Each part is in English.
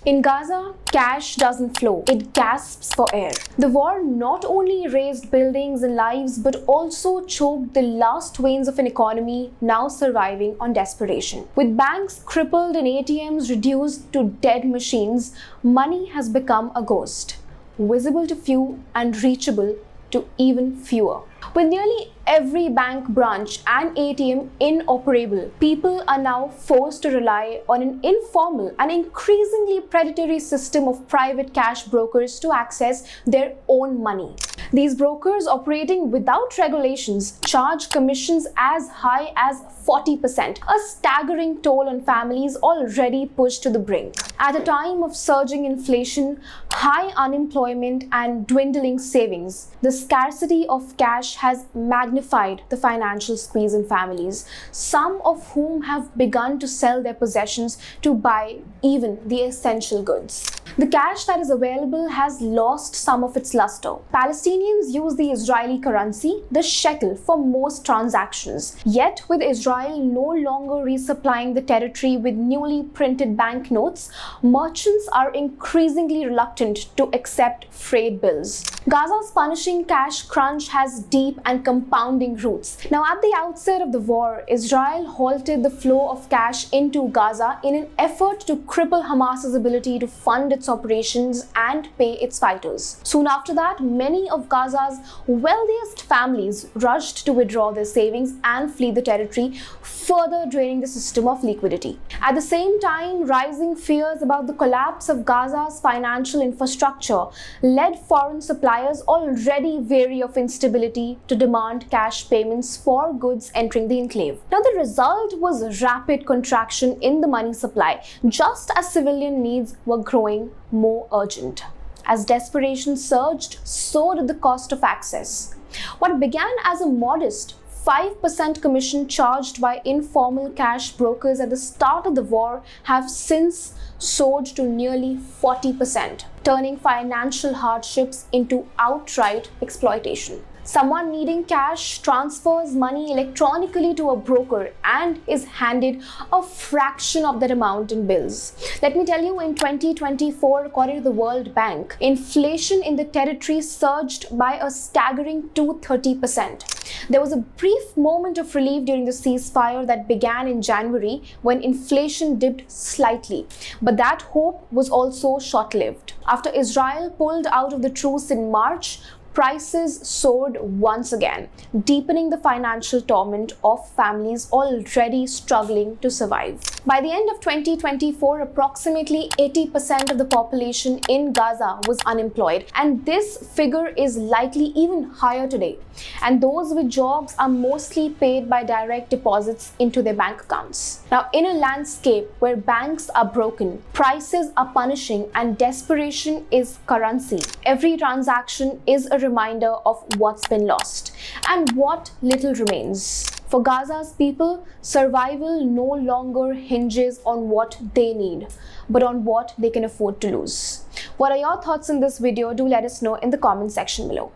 In Gaza, cash doesn't flow, it gasps for air. The war not only razed buildings and lives but also choked the last veins of an economy now surviving on desperation. With banks crippled and ATMs reduced to dead machines, money has become a ghost, visible to few and reachable to even fewer. With nearly every bank branch and ATM inoperable, people are now forced to rely on an informal and increasingly predatory system of private cash brokers to access their own money. These brokers, operating without regulations, charge commissions as high as 40%, a staggering toll on families already pushed to the brink. At a time of surging inflation, high unemployment, and dwindling savings, the scarcity of cash has magnified the financial squeeze in families, some of whom have begun to sell their possessions to buy even the essential goods. The cash that is available has lost some of its luster. Palestinians use the Israeli currency, the shekel, for most transactions. Yet, with Israel no longer resupplying the territory with newly printed banknotes, merchants are increasingly reluctant to accept freight bills. Gaza's punishing cash crunch has deep and compounding roots. Now, at the outset of the war, Israel halted the flow of cash into Gaza in an effort to cripple Hamas's ability to fund its operations and pay its fighters. Soon after that, many of Gaza's wealthiest families rushed to withdraw their savings and flee the territory, further draining the system of liquidity. At the same time, rising fears about the collapse of Gaza's financial infrastructure led foreign suppliers already wary of instability to demand cash payments for goods entering the enclave. Now, the result was rapid contraction in the money supply, just as civilian needs were growing more urgent. As desperation surged, so did the cost of access. What began as a modest 5% commission charged by informal cash brokers at the start of the war have since soared to nearly 40%, turning financial hardships into outright exploitation. Someone needing cash transfers money electronically to a broker and is handed a fraction of that amount in bills. Let me tell you, in 2024, according to the World Bank, inflation in the territory surged by a staggering 230%. There was a brief moment of relief during the ceasefire that began in January when inflation dipped slightly, but that hope was also short-lived. After Israel pulled out of the truce in March, prices soared once again, deepening the financial torment of families already struggling to survive. By the end of 2024, approximately 80% of the population in Gaza was unemployed, and this figure is likely even higher today. And those with jobs are mostly paid by direct deposits into their bank accounts. Now, in a landscape where banks are broken, prices are punishing, and desperation is currency, every transaction is a reminder of what's been lost and what little remains. For Gaza's people, survival no longer hinges on what they need, but on what they can afford to lose. What are your thoughts on this video? Do let us know in the comment section below.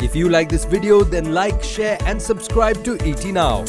If you like this video, then like, share and subscribe to ET Now.